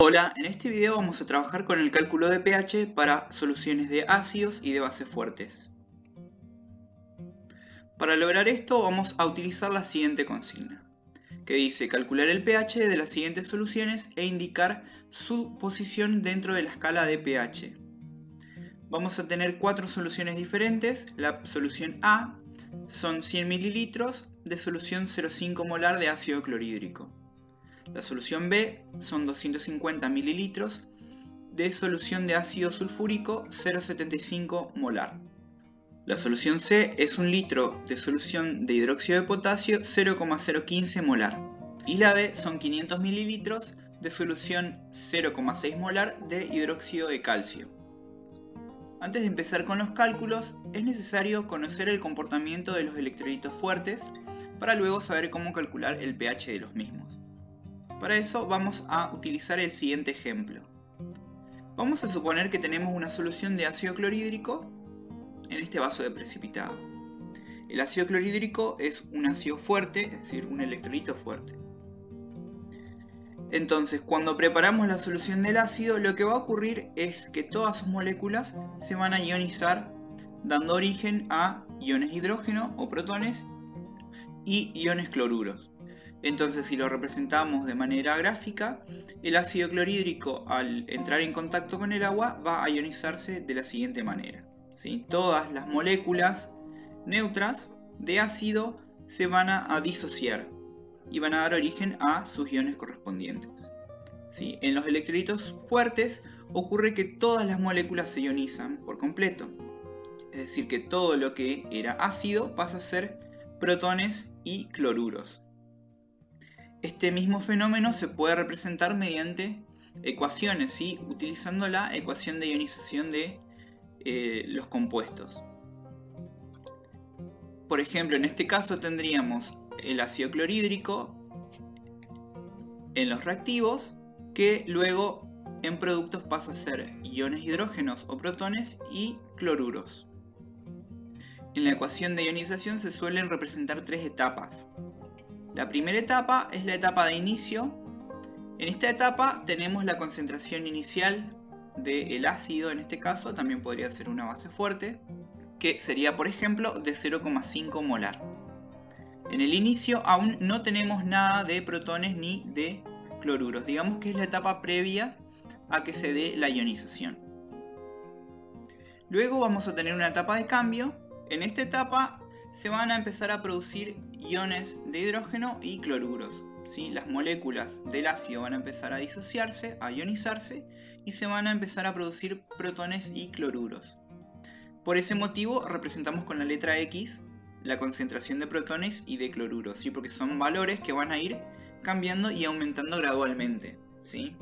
Hola, en este video vamos a trabajar con el cálculo de pH para soluciones de ácidos y de bases fuertes. Para lograr esto vamos a utilizar la siguiente consigna, que dice calcular el pH de las siguientes soluciones e indicar su posición dentro de la escala de pH. Vamos a tener 4 soluciones diferentes. La solución A son 100 ml de solución 0,5 molar de ácido clorhídrico. La solución B son 250 ml de solución de ácido sulfúrico 0,75 molar. La solución C es 1 litro de solución de hidróxido de potasio 0,015 molar. Y la D son 500 ml de solución 0,6 molar de hidróxido de calcio. Antes de empezar con los cálculos, es necesario conocer el comportamiento de los electrolitos fuertes para luego saber cómo calcular el pH de los mismos. Para eso vamos a utilizar el siguiente ejemplo. Vamos a suponer que tenemos una solución de ácido clorhídrico en este vaso de precipitado. El ácido clorhídrico es un ácido fuerte, es decir, un electrolito fuerte. Entonces, cuando preparamos la solución del ácido, lo que va a ocurrir es que todas sus moléculas se van a ionizar, dando origen a iones hidrógeno o protones y iones cloruros. Entonces, si lo representamos de manera gráfica, el ácido clorhídrico al entrar en contacto con el agua va a ionizarse de la siguiente manera, ¿sí? Todas las moléculas neutras de ácido se van a disociar y van a dar origen a sus iones correspondientes, ¿sí? En los electrolitos fuertes ocurre que todas las moléculas se ionizan por completo, es decir, que todo lo que era ácido pasa a ser protones y cloruros. Este mismo fenómeno se puede representar mediante ecuaciones, ¿sí? Utilizando la ecuación de ionización de los compuestos. Por ejemplo, en este caso tendríamos el ácido clorhídrico en los reactivos, que luego en productos pasa a ser iones hidrógenos o protones y cloruros. En la ecuación de ionización se suelen representar 3 etapas. La primera etapa es la etapa de inicio. En esta etapa tenemos la concentración inicial del ácido, en este caso también podría ser una base fuerte, que sería por ejemplo de 0,5 molar. En el inicio aún no tenemos nada de protones ni de cloruros, digamos que es la etapa previa a que se dé la ionización. Luego vamos a tener una etapa de cambio. En esta etapa se van a empezar a producir iones de hidrógeno y cloruros, ¿sí? Las moléculas del ácido van a empezar a disociarse, a ionizarse, y se van a empezar a producir protones y cloruros. Por ese motivo representamos con la letra X la concentración de protones y de cloruros, ¿sí? Porque son valores que van a ir cambiando y aumentando gradualmente, ¿sí?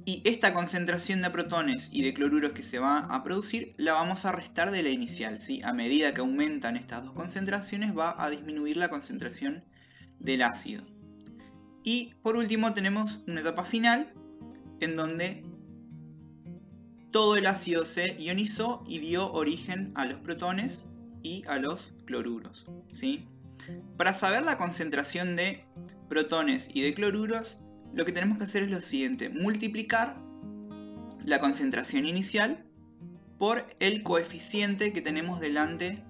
Y esta concentración de protones y de cloruros que se va a producir la vamos a restar de la inicial, ¿sí? A medida que aumentan estas dos concentraciones va a disminuir la concentración del ácido. Y por último tenemos una etapa final en donde todo el ácido se ionizó y dio origen a los protones y a los cloruros, ¿sí? Para saber la concentración de protones y de cloruros, lo que tenemos que hacer es lo siguiente: multiplicar la concentración inicial por el coeficiente que tenemos delante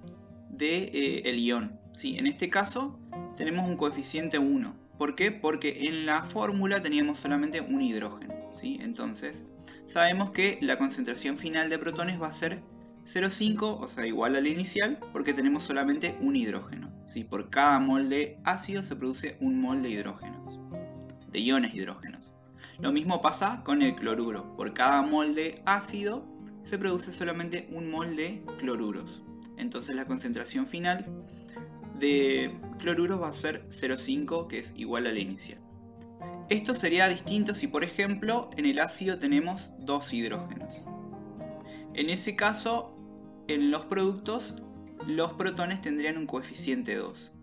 del ion, ¿sí? En este caso tenemos un coeficiente 1. ¿Por qué? Porque en la fórmula teníamos solamente un hidrógeno, ¿sí? Entonces sabemos que la concentración final de protones va a ser 0,5, o sea, igual a la inicial, porque tenemos solamente un hidrógeno, ¿sí? Por cada mol de ácido se produce un mol de hidrógenos, de iones hidrógenos. Lo mismo pasa con el cloruro. Por cada mol de ácido se produce solamente un mol de cloruros. Entonces la concentración final de cloruros va a ser 0,5, que es igual a la inicial. Esto sería distinto si, por ejemplo, en el ácido tenemos 2 hidrógenos. En ese caso, en los productos, los protones tendrían un coeficiente 2.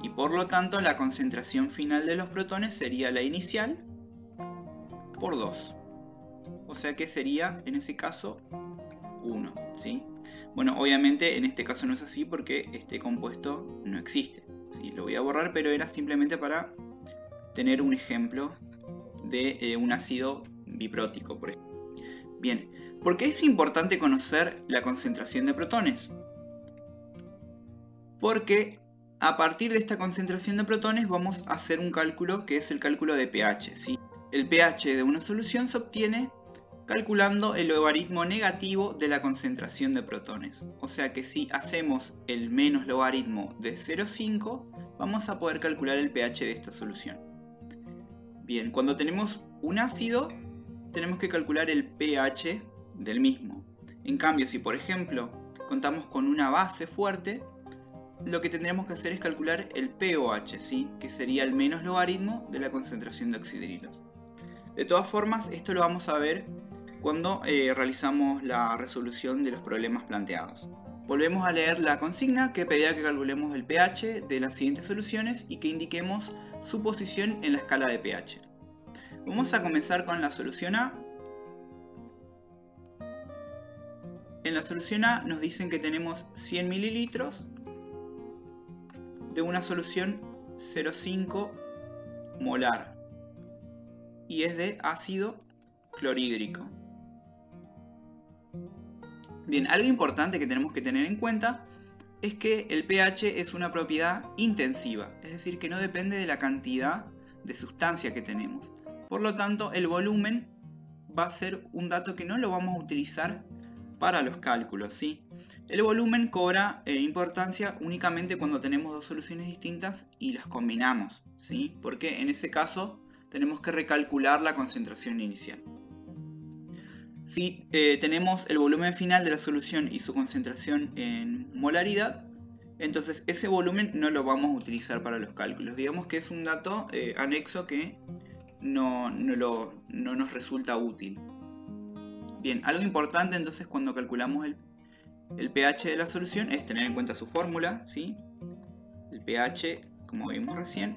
Y por lo tanto, la concentración final de los protones sería la inicial por 2. O sea que sería, en ese caso, 1, ¿sí? Bueno, obviamente en este caso no es así porque este compuesto no existe, ¿sí? Lo voy a borrar, pero era simplemente para tener un ejemplo de un ácido biprótico, por ejemplo. Bien, ¿por qué es importante conocer la concentración de protones? Porque a partir de esta concentración de protones vamos a hacer un cálculo que es el cálculo de pH, ¿sí? El pH de una solución se obtiene calculando el logaritmo negativo de la concentración de protones. O sea que si hacemos el menos logaritmo de 0,5, vamos a poder calcular el pH de esta solución. Bien, cuando tenemos un ácido, tenemos que calcular el pH del mismo. En cambio, si por ejemplo contamos con una base fuerte, lo que tendremos que hacer es calcular el pOH, ¿sí? Que sería el menos logaritmo de la concentración de oxidrilos. De todas formas, esto lo vamos a ver cuando realizamos la resolución de los problemas planteados. Volvemos a leer la consigna que pedía que calculemos el pH de las siguientes soluciones y que indiquemos su posición en la escala de pH. Vamos a comenzar con la solución A. En la solución A nos dicen que tenemos 100 mililitros de una solución 0,5 molar y es de ácido clorhídrico. Bien, algo importante que tenemos que tener en cuenta es que el pH es una propiedad intensiva, es decir, que no depende de la cantidad de sustancia que tenemos. Por lo tanto, el volumen va a ser un dato que no lo vamos a utilizar para los cálculos, ¿sí? El volumen cobra importancia únicamente cuando tenemos dos soluciones distintas y las combinamos, ¿sí? Porque en ese caso tenemos que recalcular la concentración inicial. Si tenemos el volumen final de la solución y su concentración en molaridad, entonces ese volumen no lo vamos a utilizar para los cálculos. Digamos que es un dato anexo que no nos resulta útil. Bien, algo importante entonces cuando calculamos el pH de la solución es tener en cuenta su fórmula, ¿sí? El pH, como vimos recién,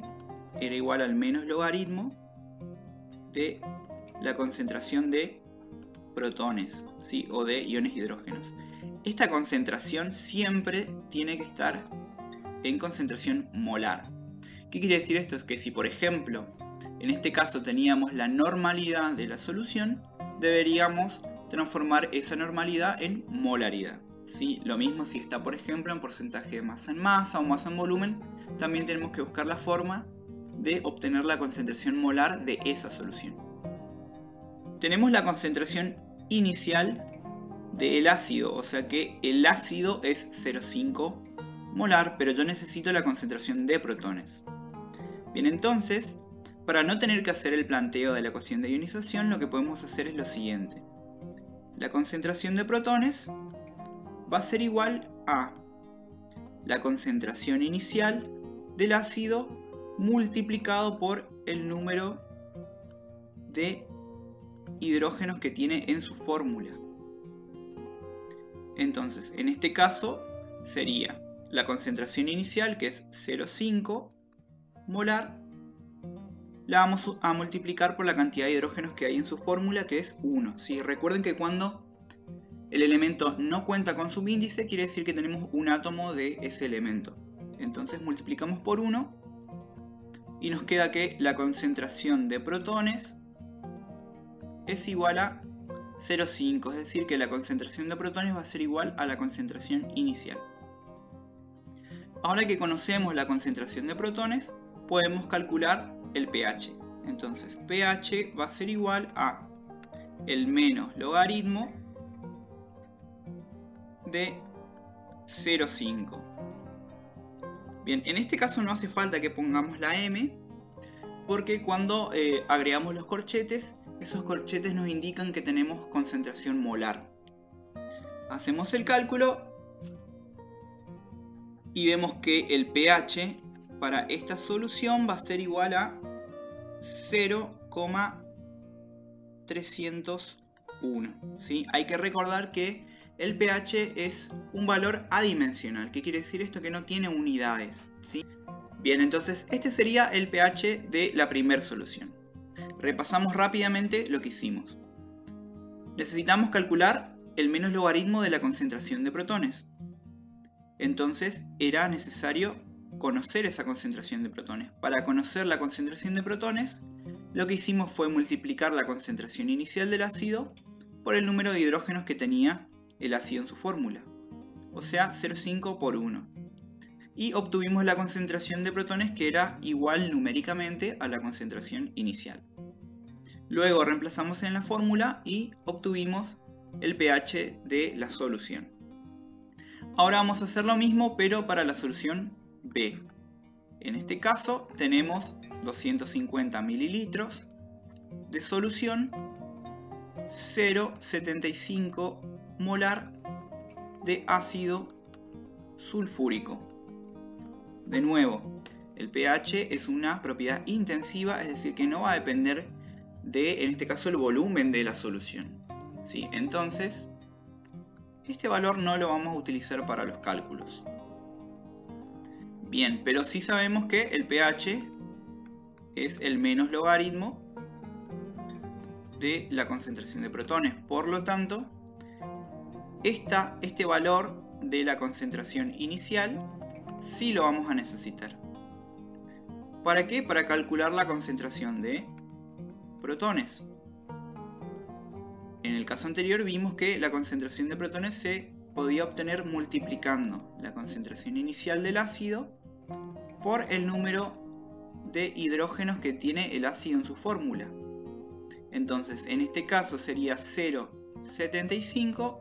era igual al menos logaritmo de la concentración de protones, ¿sí? O de iones hidrógenos. Esta concentración siempre tiene que estar en concentración molar. ¿Qué quiere decir esto? Es que si por ejemplo en este caso teníamos la normalidad de la solución, deberíamos transformar esa normalidad en molaridad, ¿sí? Lo mismo si está por ejemplo en porcentaje de masa en masa o masa en volumen, también tenemos que buscar la forma de obtener la concentración molar de esa solución. Tenemos la concentración inicial del ácido, o sea que el ácido es 0,5 molar, pero yo necesito la concentración de protones. Bien, entonces, para no tener que hacer el planteo de la ecuación de ionización, lo que podemos hacer es lo siguiente. La concentración de protones va a ser igual a la concentración inicial del ácido multiplicado por el número de hidrógenos que tiene en su fórmula. Entonces, en este caso sería la concentración inicial, que es 0,5 molar, la vamos a multiplicar por la cantidad de hidrógenos que hay en su fórmula, que es 1. ¿Sí? Recuerden que cuando el elemento no cuenta con subíndice, quiere decir que tenemos un átomo de ese elemento. Entonces multiplicamos por 1 y nos queda que la concentración de protones es igual a 0,5, es decir que la concentración de protones va a ser igual a la concentración inicial. Ahora que conocemos la concentración de protones, podemos calcular el pH. Entonces pH va a ser igual a el menos logaritmo de 0,5. Bien, en este caso no hace falta que pongamos la M, porque cuando agregamos los corchetes, esos corchetes nos indican que tenemos concentración molar. Hacemos el cálculo y vemos que el pH para esta solución va a ser igual a 0,301. ¿Sí? Hay que recordar que el pH es un valor adimensional. ¿Qué quiere decir esto? Que no tiene unidades, ¿sí? Bien, entonces este sería el pH de la primera solución. Repasamos rápidamente lo que hicimos. Necesitamos calcular el menos logaritmo de la concentración de protones. Entonces era necesario conocer esa concentración de protones. Para conocer la concentración de protones, lo que hicimos fue multiplicar la concentración inicial del ácido por el número de hidrógenos que tenía el ácido en su fórmula, o sea 0,5 por 1. Y obtuvimos la concentración de protones que era igual numéricamente a la concentración inicial. Luego reemplazamos en la fórmula y obtuvimos el pH de la solución. Ahora vamos a hacer lo mismo pero para la solución B. En este caso tenemos 250 mililitros de solución, 0,75 molar de ácido sulfúrico. De nuevo, el pH es una propiedad intensiva, es decir que no va a depender de, en este caso, el volumen de la solución. ¿Sí? Entonces, este valor no lo vamos a utilizar para los cálculos. Bien, pero sí sabemos que el pH es el menos logaritmo de la concentración de protones. Por lo tanto, este valor de la concentración inicial sí lo vamos a necesitar. ¿Para qué? Para calcular la concentración de protones. En el caso anterior vimos que la concentración de protones se podía obtener multiplicando la concentración inicial del ácido por el número de hidrógenos que tiene el ácido en su fórmula. Entonces, en este caso sería 0,75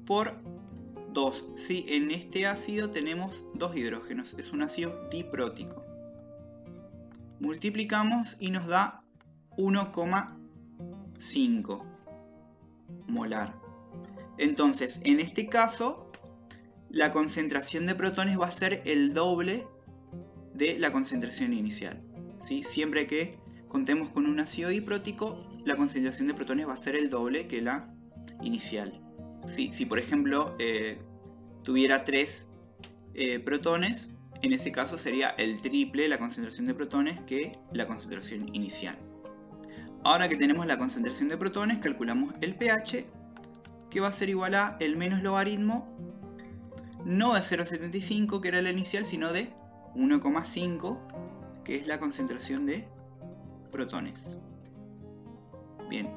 por 2. ¿Sí? En este ácido tenemos 2 hidrógenos, es un ácido diprótico. Multiplicamos y nos da 1,5 molar. Entonces, en este caso, la concentración de protones va a ser el doble de la concentración inicial. ¿Sí? Siempre que contemos con un ácido diprótico, la concentración de protones va a ser el doble que la inicial. ¿Sí? Si por ejemplo tuviera 3 protones, en ese caso sería el triple la concentración de protones que la concentración inicial. Ahora que tenemos la concentración de protones, calculamos el pH, que va a ser igual a el menos logaritmo, no de 0,75 que era la inicial, sino de 1,5, que es la concentración de protones. Bien,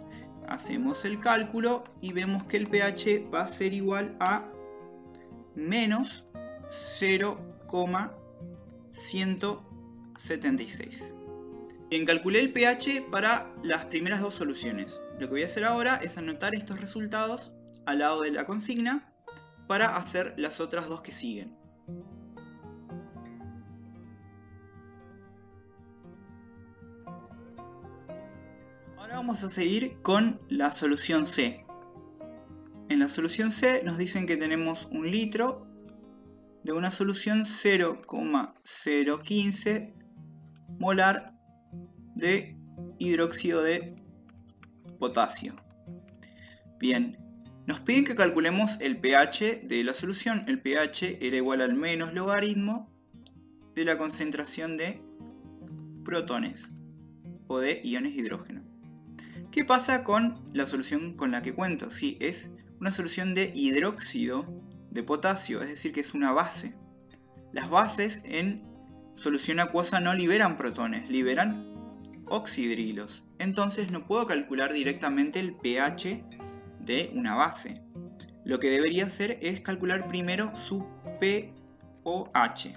hacemos el cálculo y vemos que el pH va a ser igual a menos 0,176. Bien, calculé el pH para las primeras dos soluciones. Lo que voy a hacer ahora es anotar estos resultados al lado de la consigna para hacer las otras dos que siguen. Ahora vamos a seguir con la solución C. En la solución C nos dicen que tenemos un litro de una solución 0,015 molar de hidróxido de potasio. Bien, nos piden que calculemos el pH de la solución. El pH era igual al menos logaritmo de la concentración de protones o de iones de hidrógeno. ¿Qué pasa con la solución con la que cuento? Sí, es una solución de hidróxido de potasio, es decir que es una base. Las bases en solución acuosa no liberan protones, liberan oxidrilos. Entonces no puedo calcular directamente el pH de una base. Lo que debería hacer es calcular primero su pOH.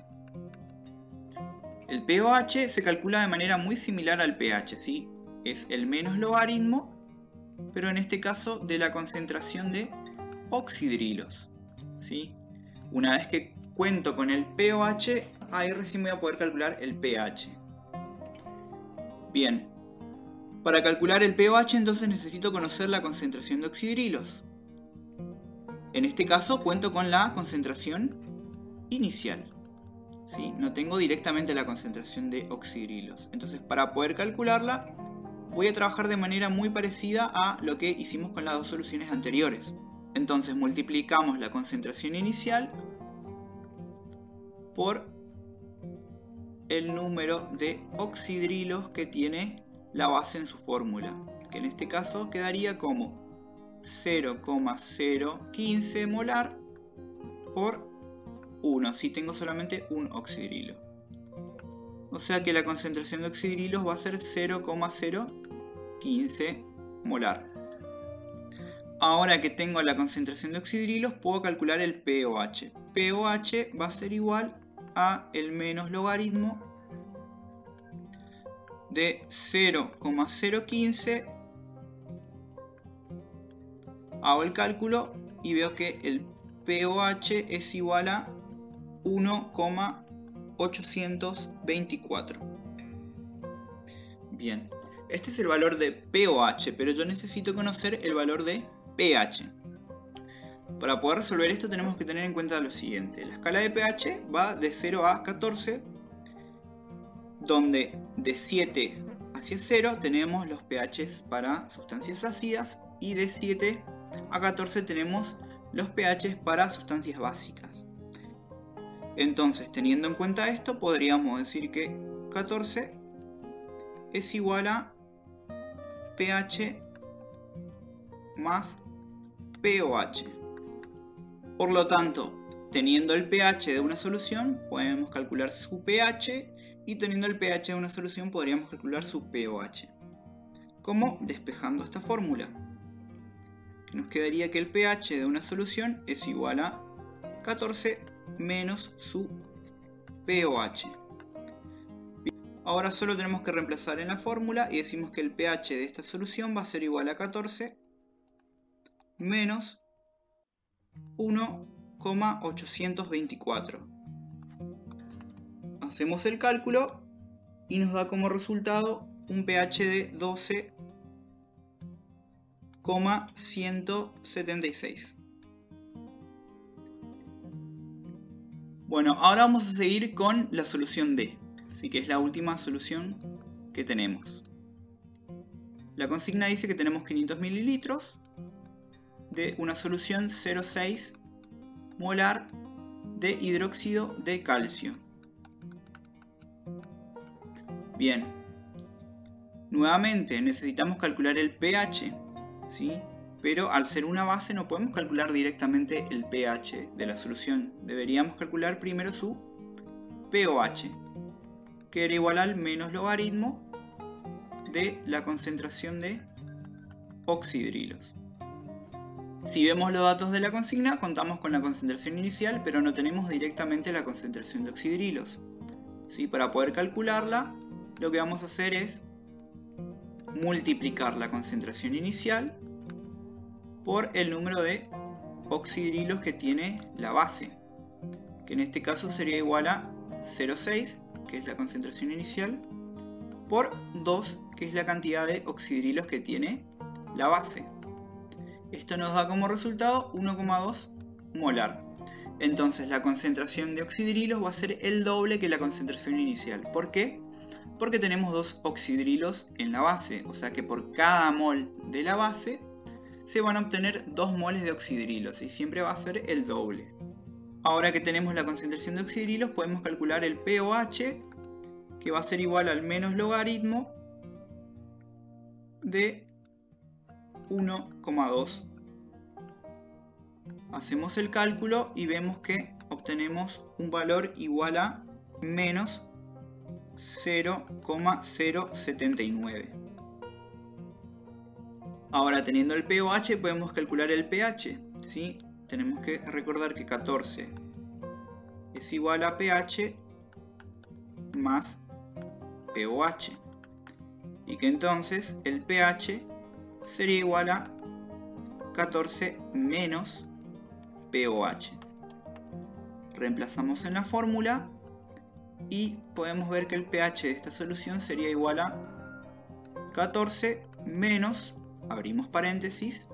El pOH se calcula de manera muy similar al pH, ¿sí? Es el menos logaritmo, pero en este caso de la concentración de oxidrilos, ¿sí? Una vez que cuento con el pOH, ahí recién voy a poder calcular el pH. Bien, para calcular el pOH entonces necesito conocer la concentración de oxidrilos. En este caso cuento con la concentración inicial, ¿sí? No tengo directamente la concentración de oxidrilos. Entonces para poder calcularla voy a trabajar de manera muy parecida a lo que hicimos con las dos soluciones anteriores. Entonces multiplicamos la concentración inicial por el número de oxidrilos que tiene la base en su fórmula, que en este caso quedaría como 0,015 molar por 1, si tengo solamente un oxidrilo. O sea que la concentración de oxidrilos va a ser 0,015 molar. Ahora que tengo la concentración de oxidrilos, puedo calcular el pOH. pOH va a ser igual a el menos logaritmo de 0,015. Hago el cálculo y veo que el pOH es igual a 1,824. Bien, este es el valor de pOH, pero yo necesito conocer el valor de pH. Para poder resolver esto tenemos que tener en cuenta lo siguiente. La escala de pH va de 0 a 14, donde de 7 hacia 0 tenemos los pHs para sustancias ácidas y de 7 a 14 tenemos los pHs para sustancias básicas. Entonces, teniendo en cuenta esto, podríamos decir que 14 es igual a pH más pOH. Por lo tanto, teniendo el pH de una solución, podemos calcular su pH, y teniendo el pH de una solución, podríamos calcular su pOH. ¿Cómo? Despejando esta fórmula. Que nos quedaría que el pH de una solución es igual a 14 menos su pOH. Ahora solo tenemos que reemplazar en la fórmula y decimos que el pH de esta solución va a ser igual a 14 menos 1,824. Hacemos el cálculo y nos da como resultado un pH de 12,176. Bueno, ahora vamos a seguir con la solución D, así que es la última solución que tenemos. La consigna dice que tenemos 500 mililitros de una solución 0,6 molar de hidróxido de calcio. Bien, nuevamente necesitamos calcular el pH, ¿sí? Pero al ser una base no podemos calcular directamente el pH de la solución. Deberíamos calcular primero su pOH, que era igual al menos logaritmo de la concentración de oxidrilos. Si vemos los datos de la consigna, contamos con la concentración inicial, pero no tenemos directamente la concentración de oxidrilos. ¿Sí? Para poder calcularla, lo que vamos a hacer es multiplicar la concentración inicial por el número de oxidrilos que tiene la base, que en este caso sería igual a 0,6, que es la concentración inicial, por 2, que es la cantidad de oxidrilos que tiene la base. Esto nos da como resultado 1,2 molar. Entonces la concentración de oxidrilos va a ser el doble que la concentración inicial. ¿Por qué? Porque tenemos 2 oxidrilos en la base, o sea que por cada mol de la base se van a obtener 2 moles de oxidrilos y siempre va a ser el doble. Ahora que tenemos la concentración de oxidrilos, podemos calcular el pOH, que va a ser igual al menos logaritmo de 1,2. Hacemos el cálculo y vemos que obtenemos un valor igual a menos 0,079. Ahora, teniendo el pOH, podemos calcular el pH, ¿sí? Tenemos que recordar que 14 es igual a pH más pOH, y que entonces el pH sería igual a 14 menos pOH. Reemplazamos en la fórmula y podemos ver que el pH de esta solución sería igual a 14 menos, abrimos paréntesis,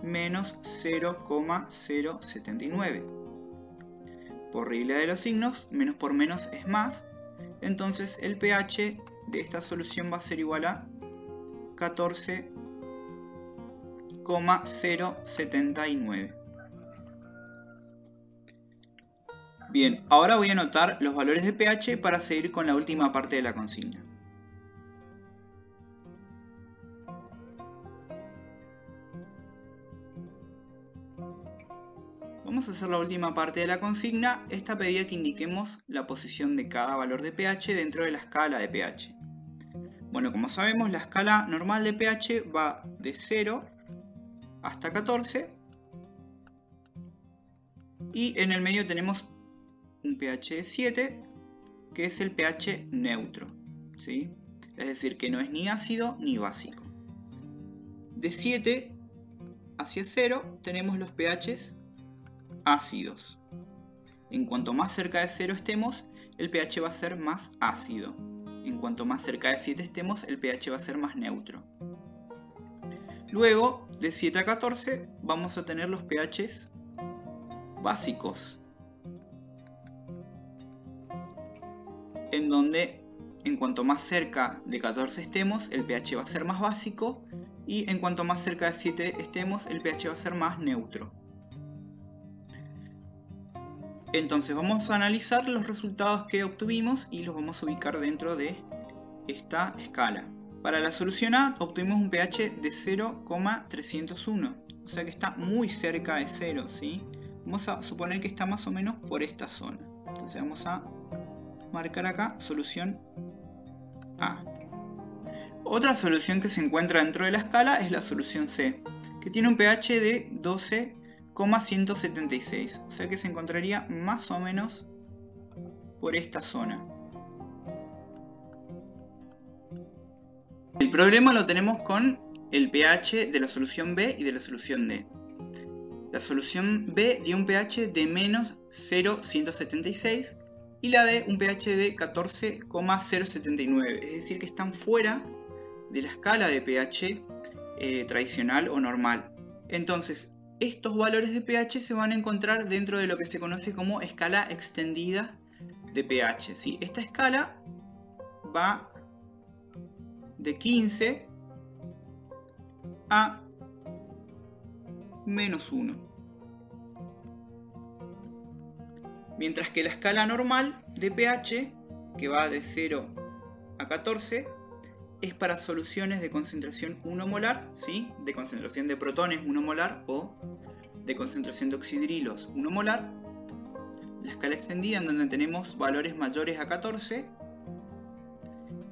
menos 0,079. Por regla de los signos, menos por menos es más, entonces el pH de esta solución va a ser igual a 14,079. Bien, ahora voy a anotar los valores de pH para seguir con la última parte de la consigna. Vamos a hacer la última parte de la consigna. Esta pedía que indiquemos la posición de cada valor de pH dentro de la escala de pH. Bueno, como sabemos, la escala normal de pH va de 0 hasta 14. Y en el medio tenemos un pH de 7, que es el pH neutro, ¿sí? Es decir, que no es ni ácido ni básico. De 7 hacia 0 tenemos los pHs ácidos. En cuanto más cerca de 0 estemos, el pH va a ser más ácido. En cuanto más cerca de 7 estemos, el pH va a ser más neutro. Luego, de 7 a 14, vamos a tener los pHs básicos, en donde en cuanto más cerca de 14 estemos, el pH va a ser más básico, y en cuanto más cerca de 7 estemos, el pH va a ser más neutro. Entonces vamos a analizar los resultados que obtuvimos y los vamos a ubicar dentro de esta escala. Para la solución A obtuvimos un pH de 0,301, o sea que está muy cerca de 0, ¿sí? Vamos a suponer que está más o menos por esta zona. Entonces vamos a marcar acá solución A. Otra solución que se encuentra dentro de la escala es la solución C, que tiene un pH de 12,176, o sea que se encontraría más o menos por esta zona. El problema lo tenemos con el pH de la solución B y de la solución D. La solución B dio un pH de menos 0,176 y la D un pH de 14,079, es decir que están fuera de la escala de pH tradicional o normal. Entonces, estos valores de pH se van a encontrar dentro de lo que se conoce como escala extendida de pH, ¿sí? Esta escala va de 15 a menos 1. Mientras que la escala normal de pH, que va de 0 a 14, es para soluciones de concentración 1 molar, ¿sí? De concentración de protones 1 molar o de concentración de oxidrilos 1 molar. La escala extendida en donde tenemos valores mayores a 14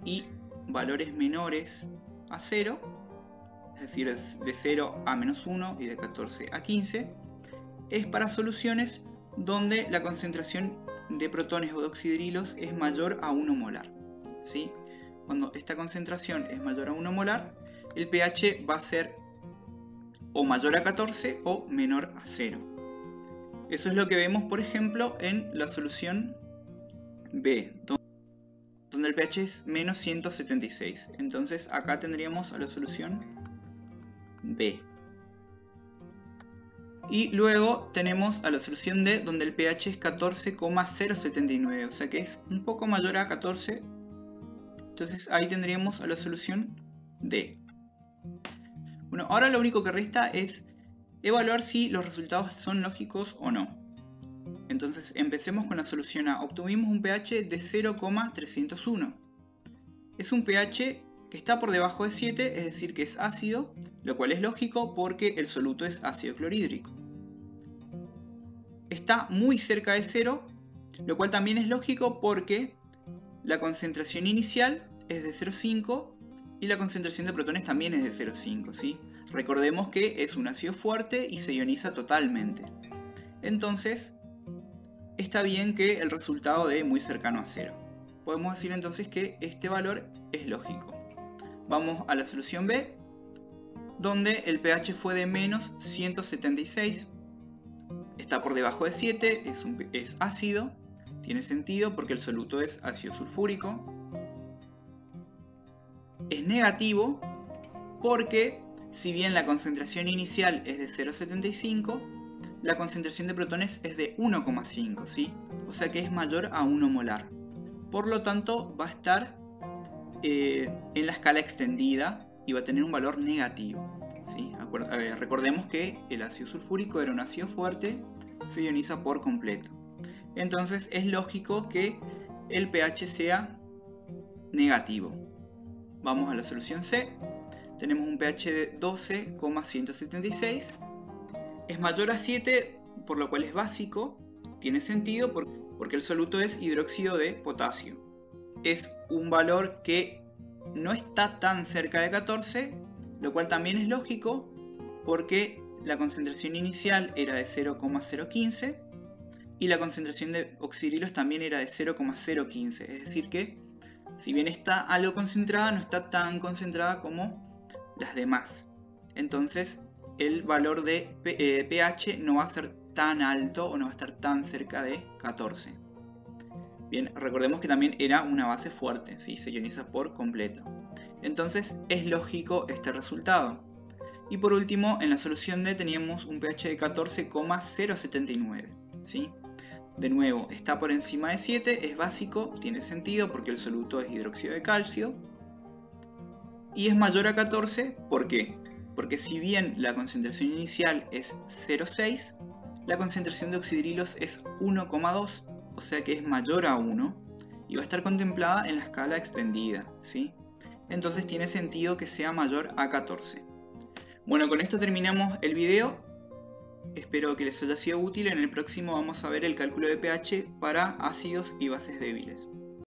y valores menores a 0, es decir, de 0 a menos 1 y de 14 a 15, es para soluciones donde la concentración de protones o de oxidrilos es mayor a 1 molar, ¿sí? Cuando esta concentración es mayor a 1 molar, el pH va a ser o mayor a 14 o menor a 0. Eso es lo que vemos, por ejemplo, en la solución B, donde el pH es menos 176. Entonces acá tendríamos a la solución B. Y luego tenemos a la solución D, donde el pH es 14,079, o sea que es un poco mayor a 14. Entonces ahí tendríamos a la solución D. Bueno, ahora lo único que resta es evaluar si los resultados son lógicos o no. Entonces empecemos con la solución A. Obtuvimos un pH de 0,301. Es un pH que está por debajo de 7, es decir que es ácido, lo cual es lógico porque el soluto es ácido clorhídrico. Está muy cerca de 0, lo cual también es lógico porque la concentración inicial es de 0,5 y la concentración de protones también es de 0,5, ¿sí? Recordemos que es un ácido fuerte y se ioniza totalmente. Entonces, está bien que el resultado dé muy cercano a 0. Podemos decir entonces que este valor es lógico. Vamos a la solución B, donde el pH fue de menos 176. Está por debajo de 7, es ácido. Tiene sentido porque el soluto es ácido sulfúrico. Es negativo porque, si bien la concentración inicial es de 0,75, la concentración de protones es de 1,5, ¿sí? O sea que es mayor a 1 molar. Por lo tanto, va a estar en la escala extendida y va a tener un valor negativo, ¿sí? Recordemos que el ácido sulfúrico era un ácido fuerte, se ioniza por completo. Entonces es lógico que el pH sea negativo. Vamos a la solución C. Tenemos un pH de 12,176. Es mayor a 7 por lo cual es básico, tiene sentido porque el soluto es hidróxido de potasio. Es un valor que no está tan cerca de 14, lo cual también es lógico porque la concentración inicial era de 0,015 y la concentración de oxidrilos también era de 0,015, es decir que si bien está algo concentrada, no está tan concentrada como las demás. Entonces el valor de pH no va a ser tan alto o no va a estar tan cerca de 14. Bien, recordemos que también era una base fuerte, ¿sí? Se ioniza por completo. Entonces es lógico este resultado. Y por último, en la solución D teníamos un pH de 14,079, ¿sí? De nuevo, está por encima de 7, es básico, tiene sentido porque el soluto es hidróxido de calcio. Y es mayor a 14, ¿por qué? Porque si bien la concentración inicial es 0,6, la concentración de oxidrilos es 1,2, o sea que es mayor a 1, y va a estar contemplada en la escala extendida, ¿sí? Entonces tiene sentido que sea mayor a 14. Bueno, con esto terminamos el video. Espero que les haya sido útil. En el próximo vamos a ver el cálculo de pH para ácidos y bases débiles.